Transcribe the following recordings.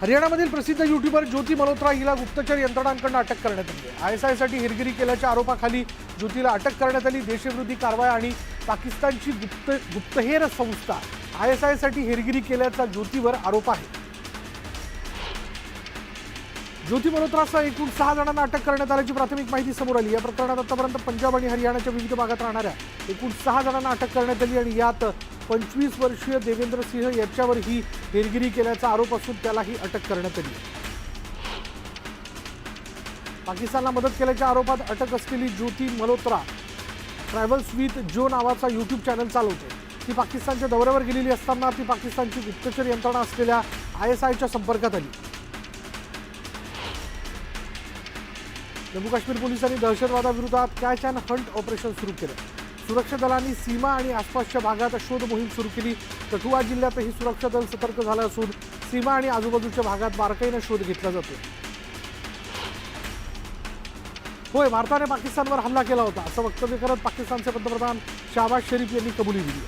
हरियाणामधील प्रसिद्ध यूट्यूबर ज्योती मल्होत्रा हिला गुप्तचर यंत्रणांकडून अटक करण्यात आली आहे। आयएसआयसाठी हेरगिरी केल्याच्या आरोपाखाली ज्योतीला अटक करण्यात आली। देशविरोधी कारवाया आणि पाकिस्तानची गुप्तहेर संस्था आयएसआयसाठी हेरगिरी केल्याचा ज्योतीवर आरोप आहे। ज्योती मल्होत्रासह एकूण 6 जणांना अटक करण्यात आल्याची प्राथमिक माहिती समोर आली। या प्रकरणात आतापर्यंत पंजाब आणि हरियाणाच्या विविध भागात राहणाऱ्या एकूण 6 जणांना अटक करण्यात आली आणि यात 25 वर्षीय देवेंद्र सिंह याच्यावर ही हेरगिरी केल्याचा आरोप असून त्यालाही अटक करण्यात आली। पाकिस्तानला मदत केल्याच्या आरोपात अटक असलेली ज्योती मल्होत्रा ट्रॅव्हल्स विथ जो नावाचा यूट्यूब चॅनल चालवते। ती पाकिस्तानच्या दौऱ्यावर गेलेली असताना ती पाकिस्तानची गुप्तचर यंत्रणा असलेल्या आयएसआयच्या संपर्कात आली। जम्मू काश्मीर पोलिसांनी दहशतवादाविरोधात कॅच अँड हंट ऑपरेशन सुरू केले। सुरक्षा दलांनी सीमा आणि आसपासच्या भागात शोध मोहीम सुरू केली। कठुआ जिल्ह्यातही सुरक्षा दल सतर्क झालं असून सीमा आणि आजूबाजूच्या भागात बारकाईने शोध घेतला जातो। होय, भारताने पाकिस्तानवर हल्ला केला होता असं वक्तव्य करत पाकिस्तानचे पंतप्रधान शहबाज शरीफ यांनी कबुली दिली।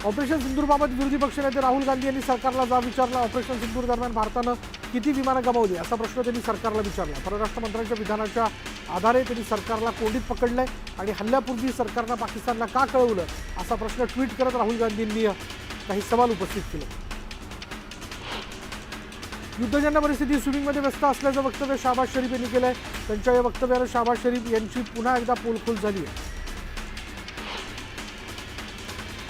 ऑपरेशन सिंदूरबाबत विरोधी पक्षनेते राहुल गांधी यांनी सरकारला जाब विचारला। ऑपरेशन सिंदूर दरम्यान भारतानं किती विमानं गमावली असा प्रश्न त्यांनी सरकारला विचारला। परराष्ट्र मंत्र्यांच्या विधानाच्या आधारे त्यांनी सरकारला कोंडीत पकडलंय आणि हल्ल्यापूर्वी सरकारनं पाकिस्तानला का कळवलं असा प्रश्न ट्विट करत राहुल गांधींनी काही सवाल उपस्थित केले। युद्धजन्य परिस्थिती स्विमिंगमध्ये व्यस्त असल्याचं वक्तव्य शहबाज शरीफ यांनी केलंय। त्यांच्या या वक्तव्यानं शहबाज शरीफ यांची पुन्हा एकदा पोलखोल झाली आहे।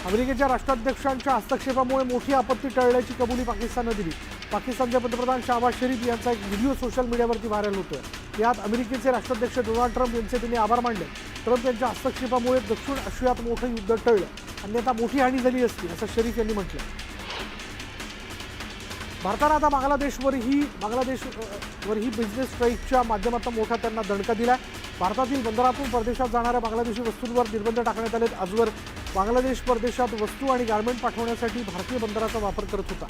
अमेरिकेच्या राष्ट्राध्यक्षांच्या हस्तक्षेपामुळे मोठी आपत्ती टळल्याची कबुली पाकिस्ताननं दिली। पाकिस्तानचे पंतप्रधान शहबाज शरीफ यांचा एक व्हिडिओ सोशल मीडियावरती व्हायरल होतोय। यात अमेरिकेचे राष्ट्राध्यक्ष डोनाल्ड ट्रम्प यांचे त्यांनी आभार मानले। ट्रम्प यांच्या हस्तक्षेपामुळे दक्षिण आशियात मोठं युद्ध टळलं, अन्यथा मोठी हानी झाली असती असं शरीफ यांनी म्हटलं। भारतानं आता बांगलादेशवरही बिझनेस स्ट्राईकच्या माध्यमातून मोठा त्यांना दणका दिला। भारतातील बंदरातून परदेशात जाणाऱ्या बांगलादेशी वस्तूंवर निर्बंध टाकण्यात आलेत। आजवर बांगलादेश परदेशात वस्तू आणि गारमेंट पाठवण्यासाठी भारतीय बंदराचा वापर करत होता।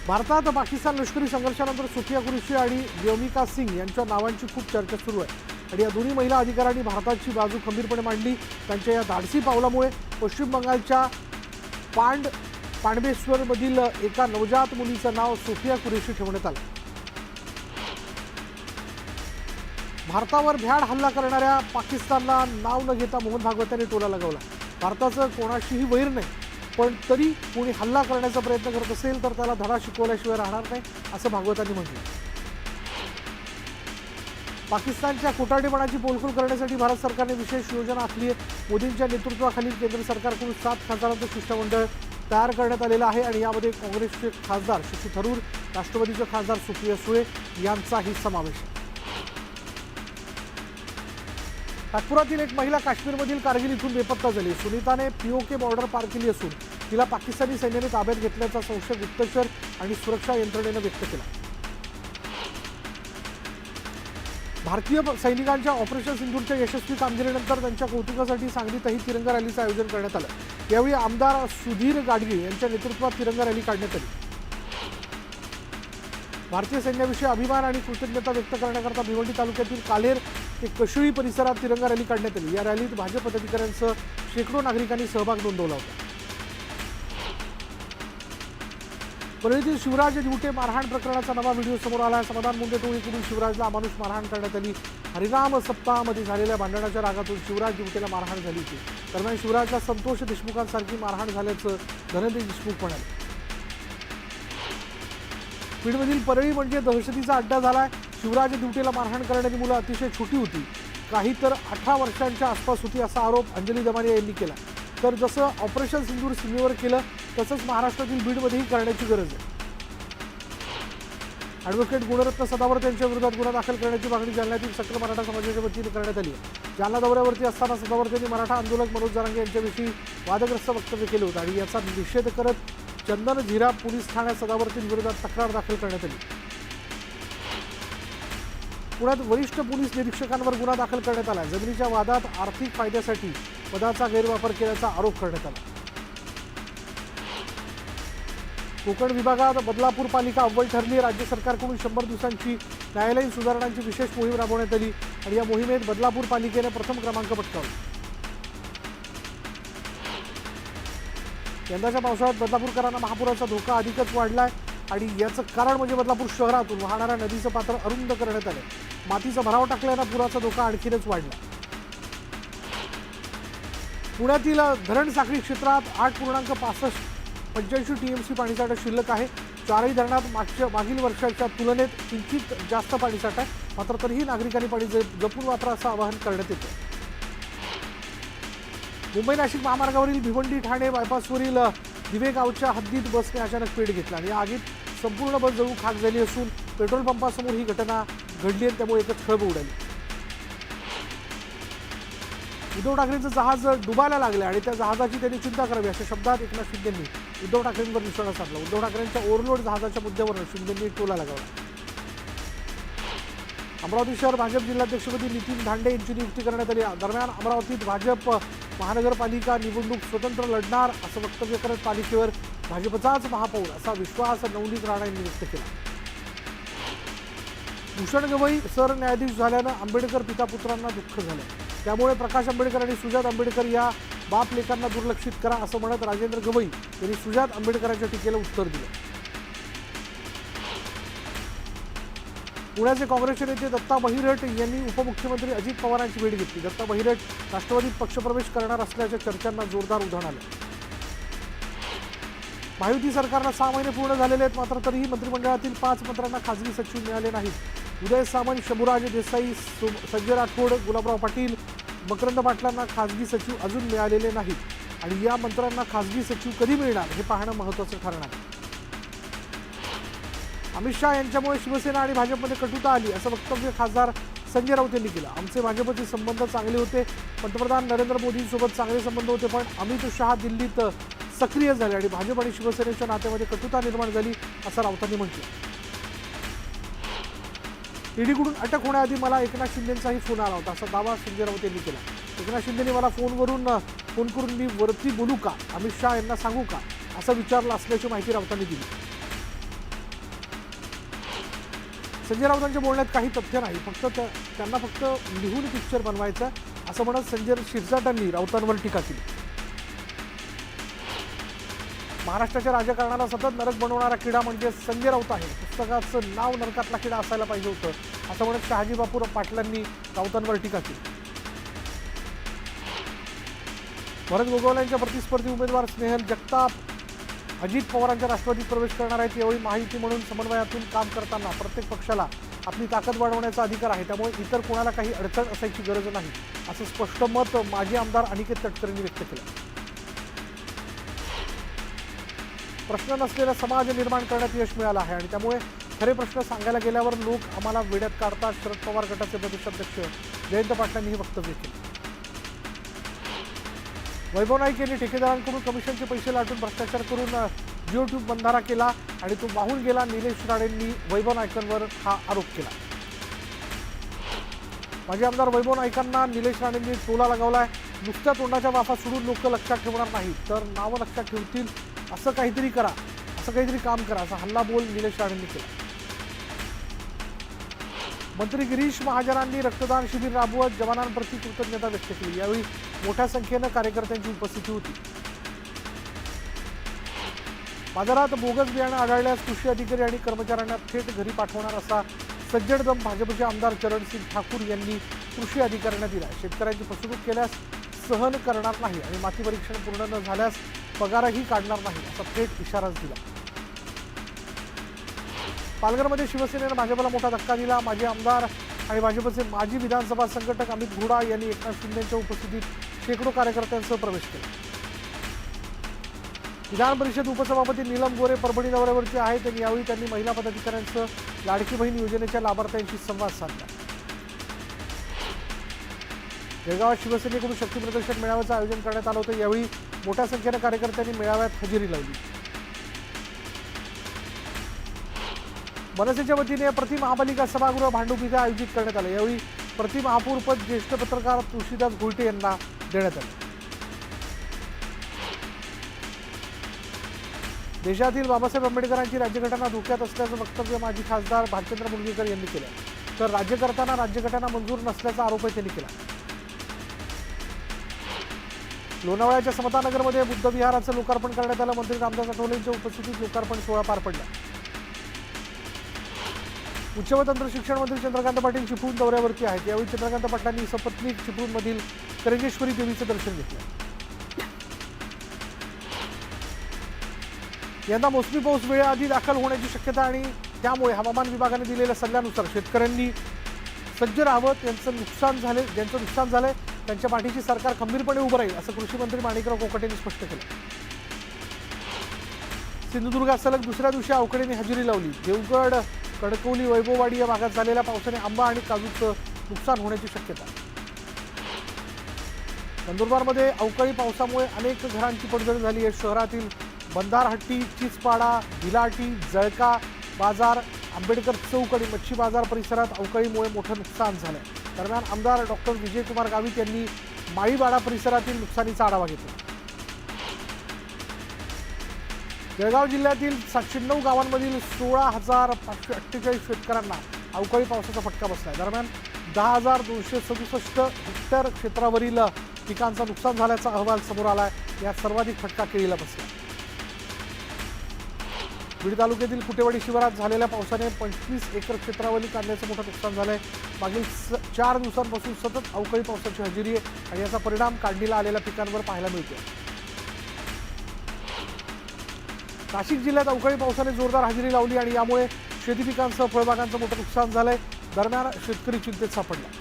भारतात पाकिस्तान लष्करी संघर्षानंतर सुफिया कुरेशी आणि व्योमिका सिंग यांच्या नावांची खूप चर्चा सुरू आहे आणि या दोन्ही महिला अधिकाऱ्यांनी भारताची बाजू खंबीरपणे मांडली। त्यांच्या या धाडसी पावलामुळे पश्चिम बंगालच्या पांडबेश्वरमधील एका नवजात मुलीचं नाव सोफिया कुरेशी ठेवण्यात आलं। भारतावर भ्याड हल्ला करणाऱ्या पाकिस्तानला नाव न घेता मोहन भागवत यांनी टोला लगावला। भारताचं कोणाशीही वैर नाही, पण तरी कोणी हल्ला करण्याचा प्रयत्न करत असेल तर त्याला धडा शिकवल्याशिवाय राहणार नाही असं भागवतांनी म्हटलं। पाकिस्तानच्या खोटारडेपणाची पोलखोल करण्यासाठी भारत सरकारने विशेष योजना आखली आहे। मोदींच्या नेतृत्वाखाली केंद्र सरकारकडून 7 खासदारांचं शिष्टमंडळ तयार करण्यात आलेलं आहे आणि यामध्ये काँग्रेसचे खासदार शशी थरूर, राष्ट्रवादीचे खासदार सुप्रिया सुळे यांचाही समावेश आहे। नागपुरातील एक महिला काश्मीरमधील कारगिल इथून बेपत्ता झाली। सुनीताने पीओके बॉर्डर पार केली असून तिला पाकिस्तानी सैन्याने ताब्यात घेतल्याचा संशय गुप्तचर आणि सुरक्षा यंत्रणेनं व्यक्त केला। भारतीय सैनिकांच्या ऑपरेशन सिंदूरच्या यशस्वी कामगिरीनंतर त्यांच्या कौतुकासाठी सांगलीतही तिरंगा रॅलीचं आयोजन करण्यात आलं। यावेळी आमदार सुधीर गाडगीळ यांच्या नेतृत्वात तिरंगा रॅली काढण्यात आली। भारतीय सैन्याविषयी अभिमान आणि कृतज्ञता व्यक्त करण्याकरता भिवंडी तालुक्यातील कालेर ते कशळी परिसरात तिरंगा रॅली काढण्यात आली। या रॅलीत भाजप पदाधिकाऱ्यांसह शेकडो नागरिकांनी सहभाग नोंदवला होता। परळीतील शिवराज दिवटे मारहाण प्रकरणाचा नवा व्हिडिओ समोर आला। समाधान मुंडे टोळीकडून शिवराजला अमानुष मारहाण करण्यात आली। हरिनाम सप्ताहामध्ये झालेल्या भांडणाच्या रागातून शिवराज दिवटेला मारहाण झाली होती। दरम्यान शिवराजला संतोष देशमुखांसारखी मारहाण झाल्याचं धनंजय देशमुख म्हणाले। बीडमधील परळी म्हणजे दहशतीचा अड्डा झालाय। शिवराज दिवटेला मारहाण करणारी मुलं अतिशय छोटी होती, काही तर 18 वर्षांच्या आसपास होती असा आरोप अंजली दमानिया यांनी केला। तर जसं ऑपरेशन सिंदूर सीमेवर केलं तसंच महाराष्ट्रातील बीडमध्येही करण्याची गरज आहे। ॲडव्होकेट गुणरत्न सदावर्त यांच्या विरोधात गुन्हा दाखल करण्याची मागणी जालन्यातील सकल मराठा समाजाच्या वतीने करण्यात आली आहे। जालना दौऱ्यावरती असताना सदावर्त यांनी मराठा आंदोलक मनोज जरांगे यांच्याविषयी वादग्रस्त वक्तव्य केलं होतं आणि याचा निषेध करत चंदन झिरा पोलीस ठाण्यात सदावर्तींविरोधात तक्रार दाखल करण्यात आली। पुण्यात वरिष्ठ पोलीस निरीक्षकांवर गुन्हा दाखल करण्यात आला। जमिनीच्या वादात आर्थिक फायद्यासाठी पदाचा गैरवापर केल्याचा आरोप करण्यात आला। कोकण विभागात बदलापूर पालिका अव्वल ठरली। राज्य सरकारकडून 100 दिवसांची न्यायालयीन सुधारणांची विशेष मोहीम राबवण्यात आली आणि या मोहिमेत बदलापूर पालिकेने प्रथम क्रमांक पटकावला। यंदाच्या पावसाळ्यात बदलापूरकरांना महापुराचा धोका अधिकच वाढलाय आणि याचं कारण म्हणजे बदलापूर शहरातून वाहणाऱ्या नदीचं पात्र अरुंद करण्यात आलं. मातीचा भराव टाकल्यानं पुराचा धोका आणखीनच वाढला. पुण्यातील धरण साखळी क्षेत्रात 8.85 TMC पाणीसाठा शिल्लक आहे. चारही धरणात मागील वर्षाच्या तुलनेत किंचित जास्त पाणीसाठा आहे. मात्र तरीही नागरिकांनी पाणी जपून वापरा असं आवाहन करण्यात येतं. मुंबई नाशिक महामार्गावरील भिवंडी ठाणे बायपासवरील दिवे गावच्या हद्दीत बसने अचानक पेट घेतला आणि या आगीत संपूर्ण बस जळून खाक झाली असून पेट्रोल पंपासमोर ही घटना घडली आणि त्यामुळे एकच खळबळ उडाली. उद्धव ठाकरेंचं जहाज डुबायला लागलं आणि त्या जहाजाची त्यांनी चिंता करावी अशा शब्दात एकनाथ शिंदेंनी उद्धव ठाकरेंवर निशाणा साधला. उद्धव ठाकरेंच्या ओव्हरलोड जहाजाच्या मुद्द्यावर शिंदेंनी टोला लगावला. अमरावती शहर भाजप जिल्हाध्यक्षपदी नितीन धांडे यांची नियुक्ती करण्यात आली. दरम्यान अमरावतीत भाजप महानगरपालिका निवडणूक स्वतंत्र लढणार असं वक्तव्य करत पालिकेवर भाजपचाच महापौर असा विश्वास नवनीत राणा यांनी व्यक्त केला. भूषण गवई सरन्यायाधीश झाल्यानं आंबेडकर पिता पुत्रांना दुःख झालं. त्यामुळे प्रकाश आंबेडकर आणि सुजात आंबेडकर या बाप लेकांना दुर्लक्षित करा असं म्हणत राजेंद्र गवई यांनी सुजात आंबेडकरांच्या टीकेला उत्तर दिलं. पुण्याचे काँग्रेसचे नेते दत्ता बहिरट यांनी उपमुख्यमंत्री अजित पवारांची भेट घेतली. दत्ता बहिरट राष्ट्रवादीत पक्षप्रवेश करणार असल्याच्या चर्चांना जोरदार उधाण आलं. महायुती सरकारला 6 महिने पूर्ण झालेले आहेत. मात्र तरीही मंत्रिमंडळातील 5 मंत्र्यांना खासगी सचिव मिळाले नाहीत. उदय सामंत, शंभूराज देसाई, संजय राठोड, गुलाबराव पाटील, मकरंद पाटलांना खासगी सचिव अजून मिळालेले नाहीत आणि या मंत्र्यांना खासगी सचिव कधी मिळणार हे पाहणं महत्त्वाचं ठरणार. अमित शहा यांच्यामुळे शिवसेना आणि भाजपमध्ये कटुता आली असं वक्तव्य खासदार संजय राऊत यांनी केलं. आमचे भाजपचे संबंध चांगले होते, पंतप्रधान नरेंद्र मोदींसोबत चांगले संबंध होते, पण अमित शहा दिल्लीत सक्रिय झाले आणि भाजप आणि शिवसेनेच्या नात्यामध्ये कटुता निर्माण झाली असं राऊतांनी म्हटलं. ईडीकडून अटक होण्याआधी मला एकनाथ शिंदेंचाही फोन आला होता असा दावा संजय राऊत यांनी केला. एकनाथ शिंदेंनी मला फोन करून मी वरती बोलू का, अमित शहा यांना सांगू का असं विचारलं असल्याची माहिती राऊतांनी दिली. संजय राऊतांच्या बोलण्यात काही तथ्य नाही, त्यांना फक्त लिहून पिक्चर बनवायचा असं म्हणत संजय शिरसाटांनी राऊतांवर टीका केली. महाराष्ट्राच्या राजकारणाला सतत नरक बनवणारा किडा म्हणजे संजय राऊत आहे. पुस्तकाचं नाव नरकातला किडा असायला पाहिजे होतं असं म्हणत शहाजी बापू पाटलांनी राऊतांवर टीका केली. भरत गोगावले यांच्या प्रतिस्पर्धी उमेदवार स्नेहल जगताप अजित पवारांच्या राष्ट्रवादीत प्रवेश करणार आहेत. यावेळी महायुती म्हणून समन्वयातून काम करताना प्रत्येक पक्षाला आपली ताकद वाढवण्याचा अधिकार आहे, त्यामुळे इतर कोणाला काही अडचण असायची गरज नाही असं स्पष्ट मत माजी आमदार अनिकेत तटकरेंनी व्यक्त केलं. प्रश्न नसलेला समाज निर्माण करण्यात यश मिळालं आहे आणि त्यामुळे खरे प्रश्न सांगायला गेल्यावर लोक आम्हाला वेड्यात काढतात. शरद पवार गटाचे प्रदेशाध्यक्ष जयंत पाटलांनी हे वक्तव्य केले. वैभव नाईक यांनी ठेकेदारांकडून कमिशनचे पैसे लाटून भ्रष्टाचार करून जिओ ट्यूब बंधारा केला आणि तो वाहून गेला. निलेश राणेंनी वैभव नाईकांवर हा आरोप केला. माजी आमदार वैभव नाईकांना निलेश राणेंनी टोला लगावलाय. नुसत्या तोंडाच्या वाफा सोडून लोक लक्षात ठेवणार नाही तर नावं लक्षात ठेवतील असं काहीतरी करा, असं काहीतरी काम करा असा हल्ला बोल निलेश राणेंनी केला. मंत्री गिरीश महाजनांनी रक्तदान शिबिर राबवत जवानांप्रती कृतज्ञता व्यक्त केली. यावेळी मोठ्या संख्येनं कार्यकर्त्यांची उपस्थिती होती. बाजारात बोगस बियाणं आढळल्यास कृषी अधिकारी आणि कर्मचाऱ्यांना थेट घरी पाठवणार असा सज्जड दम भाजपचे आमदार चरणसिंग ठाकूर यांनी कृषी अधिकाऱ्यांना दिला. शेतकऱ्यांची फसवणूक केल्यास सहन करणार नाही आणि माती परीक्षण पूर्ण न झाल्यास पगारही काढणार नाही असा थेट इशाराच दिला. पालघरमध्ये शिवसेनेनं भाजपला मोठा धक्का दिला. माजी आमदार आणि भाजपचे माजी विधानसभा संघटक अमित घोडा यांनी एकनाथ शिंदेंच्या उपस्थितीत शेकडो कार्यकर्त्यांसह प्रवेश केला. विधान परिषद उपसभापती नीलम गोरे परभणी दौऱ्यावरती आहेत. यावेळी त्यांनी महिला पदाधिकाऱ्यांसह लाडकी बहीण योजनेच्या लाभार्थ्यांशी संवाद साधला. जळगावात शिवसेनेकडून शक्ती प्रदर्शन मेळाव्याचं आयोजन करण्यात आलं होतं. यावेळी मोठ्या संख्येनं कार्यकर्त्यांनी मेळाव्यात हजेरी लावली. मनसेच्या वतीने प्रतिमहापालिका सभागृह भांडूप इथे आयोजित करण्यात आलं. यावेळी प्रतिमहापौरपद ज्येष्ठ पत्रकार तुळशीदास घोलटे यांना देण्यात आलं. देशातील बाबासाहेब आंबेडकरांची राज्यघटना धोक्यात असल्याचं वक्तव्य माजी खासदार भालचंद्र मुनगेकर यांनी केलं. तर राज्यकर्त्यांना राज्यघटना मंजूर नसल्याचा आरोपही त्यांनी केला. लोणावळ्याच्या समतानगरमध्ये बुद्ध विहाराचं लोकार्पण करण्यात आलं. मंत्री रामदास आठवले यांच्या उपस्थितीत लोकार्पण सोहळा पार पडला. उच्च व तंत्र शिक्षण मंत्री चंद्रकांत पाटील चिपळूण दौऱ्यावरती आहेत. यावेळी चंद्रकांत पाटलांनी सपत्नीक चिपळूणमधील करंजेश्वरी देवीचं दर्शन घेतलं. यंदा मोसमी पाऊस वेळेआधी दाखल होण्याची शक्यता आणि त्यामुळे हवामान विभागाने दिलेल्या सल्ल्यानुसार शेतकऱ्यांनी सज्ज राहावं. ज्यांचं नुकसान झालंय त्यांच्या पाठीशी सरकार खंबीरपणे उभं राहील असं कृषी मंत्री माणिकराव कोकाटे यांनी स्पष्ट केलं. सिंधुदुर्गात सलग दुसऱ्या दिवशी अवकाळीने हजेरी लावली. देवगड, कणकवली, वैभववाडी या भागात झालेल्या पावसाने आंबा आणि काजूचं नुकसान होण्याची शक्यता. नंदुरबारमध्ये अवकाळी पावसामुळे अनेक घरांची पडझड झाली आहे. शहरातील बंधारहट्टी, चिचपाडा, भिलाटी, जळका बाजार, आंबेडकर चौक आणि मच्छी बाजार परिसरात अवकाळीमुळे मोठं नुकसान झालंय. दरम्यान आमदार डॉक्टर विजयकुमार गावित यांनी माळीवाडा परिसरातील नुकसानीचा आढावा घेतला. जळगाव जिल्ह्यातील 709 गावांमधील 16,548 शेतकऱ्यांना अवकाळी पावसाचा फटका बसलाय. दरम्यान 10,267 हेक्टर क्षेत्रावरील पिकांचं नुकसान झाल्याचा अहवाल समोर आलाय. यात सर्वाधिक फटका केळीला बसला. बीड तालुक्यातील कुटेवाडी शिवारात झालेल्या पावसाने 25 एकर क्षेत्रावरील कांद्याचं मोठं नुकसान झालंय. मागील 4 दिवसांपासून सतत अवकाळी पावसाची हजेरी आहे आणि याचा परिणाम काढणीला आलेल्या पिकांवर पाहायला मिळतोय. नाशिक जिल्ह्यात अवकाळी पावसाने जोरदार हजेरी लावली आणि यामुळे शेती पिकांसह फळबागांचं मोठं नुकसान झालंय. दरम्यान शेतकरी चिंतेत सापडला.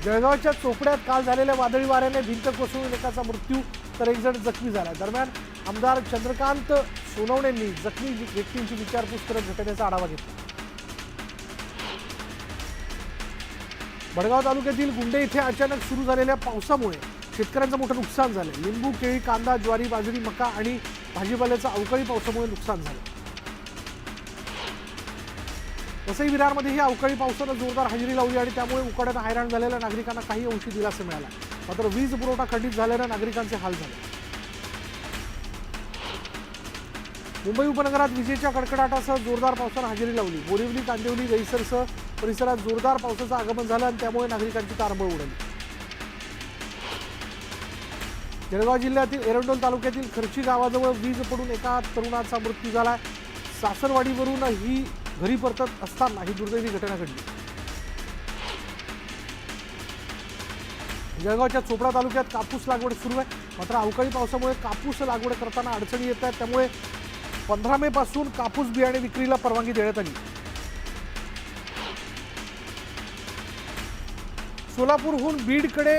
जळगावच्या चोपड्यात काल झालेल्या वादळी वाऱ्याने भिंत कोसळून एकाचा मृत्यू तर एक जण जखमी झाला. दरम्यान आमदार चंद्रकांत सोनवणेंनी जखमी व्यक्तींची विचारपूस करत घटनेचा आढावा घेतला. भडगाव तालुक्यातील गुंडे इथे अचानक सुरू झालेल्या पावसामुळे शेतकऱ्यांचं मोठं नुकसान झालं. लिंबू, केळी, कांदा, ज्वारी, बाजरी, मका आणि भाजीपाल्याचं अवकाळी पावसामुळे नुकसान झालं. वसई विरारमध्येही अवकाळी पावसानं जोरदार हजेरी लावली आणि त्यामुळे उकाड्यानं हैराण झालेल्या नागरिकांना काही अंशी दिलासा मिळाला. मात्र वीज पुरवठा खंडित झाल्यानं नागरिकांचे हाल झाले. मुंबई उपनगरात विजेच्या कडकडाटासह जोरदार पावसानं हजेरी लावली. बोरिवली, कांदिवली, दहिसरसह परिसरात जोरदार पावसाचं आगमन झालं आणि त्यामुळे नागरिकांची तारंबळ उडाली. जळगाव जिल्ह्यातील एरंडोल तालुक्यातील खर्ची गावाजवळ वीज पडून एका तरुणाचा मृत्यू झाला. सासरवाडीवरून ही घरी परतत असताना ही दुर्दैवी घटना घडली. जळगावच्या चोपडा तालुक्यात कापूस लागवड सुरू आहे. मात्र अवकाळी पावसामुळे कापूस लागवड करताना अडचणी येत आहेत. त्यामुळे 15 मे पासून कापूस बियाणे विक्रीला परवानगी देण्यात आली. सोलापूरहून बीडकडे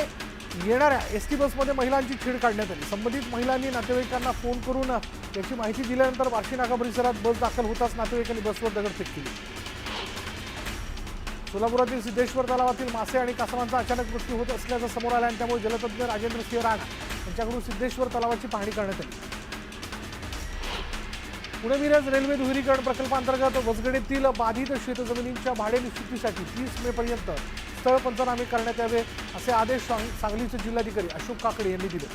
येणाऱ्या एसटी बसमध्ये महिलांची छेड काढण्यात आली. संबंधित महिलांनी नातेवाईकांना फोन करून याची माहिती दिल्यानंतर वाशी नाका परिसरात बस दाखल होताच नातेवाईकांनी बसवर दगडफेक केली. सोलापुरातील सिद्धेश्वर तलावातील मासे आणि कासवांचा अचानक मृत्यू होत असल्याचं समोर आलं आणि त्यामुळे जलतज्ञ राजेंद्र सिंह राणा यांच्याकडून सिद्धेश्वर तलावाची पाहणी करण्यात आली. पुणे मिरज रेल्वे दुहेरीकरण प्रकल्पांतर्गत वसगडेतील बाधित शेतजमिनींच्या भाडे निश्चितीसाठी 30 मे पर्यंत स्थळ पंचनामे करण्यात यावे असे आदेश सांगलीचे जिल्हाधिकारी अशोक काकडे यांनी दिले.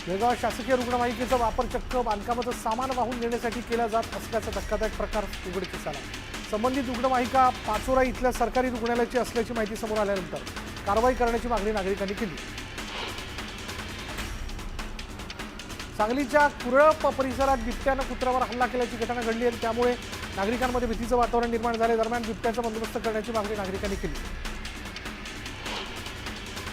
जळगाव शासकीय रुग्णवाहिकेचा वापर चक्क बांधकामाचं सामान वाहून नेण्यासाठी केला जात असल्याचा धक्कादायक प्रकार उघडकीस आला. संबंधित रुग्णवाहिका पाचोरा इथल्या सरकारी रुग्णालयाची असल्याची माहिती समोर आल्यानंतर कारवाई करण्याची मागणी नागरिकांनी केली. सांगलीच्या कुरळप परिसरात बिबट्यानं कुत्र्यावर हल्ला केल्याची घटना घडली आणि त्यामुळे नागरिकांमध्ये भीतीचं वातावरण निर्माण झाले. दरम्यान बिबट्याचा बंदोबस्त करण्याची मागणी नागरिकांनी केली.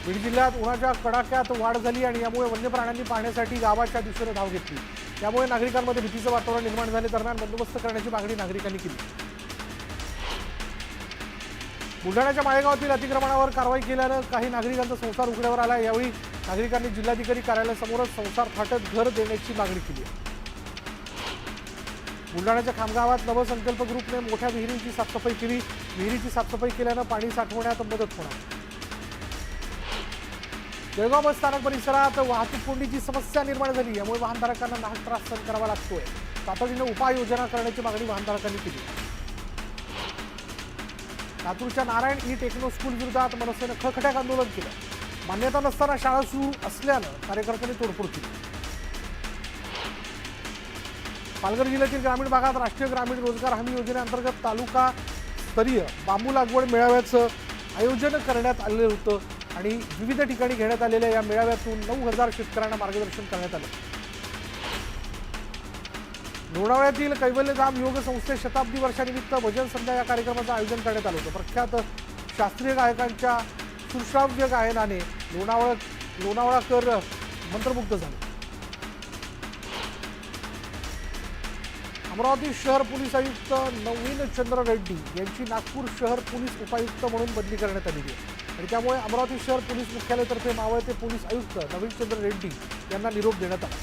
बीड जिल्ह्यात उन्हाच्या कडाक्यात वाढ झाली आणि यामुळे वन्य प्राण्यांनी पाहण्यासाठी गावाच्या दिशेने धाव घेतली. त्यामुळे नागरिकांमध्ये भीतीचं वातावरण निर्माण झाले. दरम्यान बंदोबस्त करण्याची मागणी नागरिकांनी केली. बुलढाण्याच्या माळेगावातील अतिक्रमणावर कारवाई केल्यानं काही नागरिकांचा संसार उघड्यावर आला. यावेळी नागरिकांनी जिल्हाधिकारी कार्यालयासमोरच संसार थाटत घर देण्याची मागणी केली. बुलढाण्याच्या खामगावात नवसंकल्प ग्रुपने मोठ्या विहिरींची साफसफाई केली. विहिरीची साफसफाई केल्यानं पाणी साठवण्यात मदत होणार. जळगाव बस स्थानक परिसरात वाहतूक कोंडीची समस्या निर्माण झाली. यामुळे वाहनधारकांना नाहक त्रास सहन करावा लागतोय. तातडीनं उपाययोजना करण्याची मागणी वाहनधारकांनी केली. लातूरच्या नारायण ई टेक्नो स्कूल विरोधात मनसेनं खळखळाट आंदोलन केलं. मान्यता नसताना शाळा सुरू असल्यानं कार्यकर्त्यांनी तोडफोड केली. पालघर जिल्ह्यातील ग्रामीण भागात राष्ट्रीय ग्रामीण रोजगार हमी योजनेअंतर्गत तालुका स्तरीय बांबू लागवड मेळाव्याचं आयोजन करण्यात आलेलं होतं आणि विविध ठिकाणी घेण्यात आलेल्या या मेळाव्यातून 9,000 शेतकऱ्यांना मार्गदर्शन करण्यात आलं. लोणावळ्यातील कैवल्यधाम योग संस्थे शताब्दी वर्षानिमित्त भजन संध्या या कार्यक्रमाचं आयोजन करण्यात आलं होतं. प्रख्यात शास्त्रीय गायकांच्या सुश्राव्य गायनाने लोणावळाकर मंत्रमुग्ध झाले. अमरावती शहर पोलीस आयुक्त नवीन चंद्र रेड्डी यांची नागपूर शहर पोलीस उपायुक्त म्हणून बदली करण्यात आलेली आहे आणि त्यामुळे अमरावती शहर पोलीस मुख्यालयातर्फे मावळते पोलीस आयुक्त नवीन चंद्र रेड्डी यांना निरोप देण्यात आला.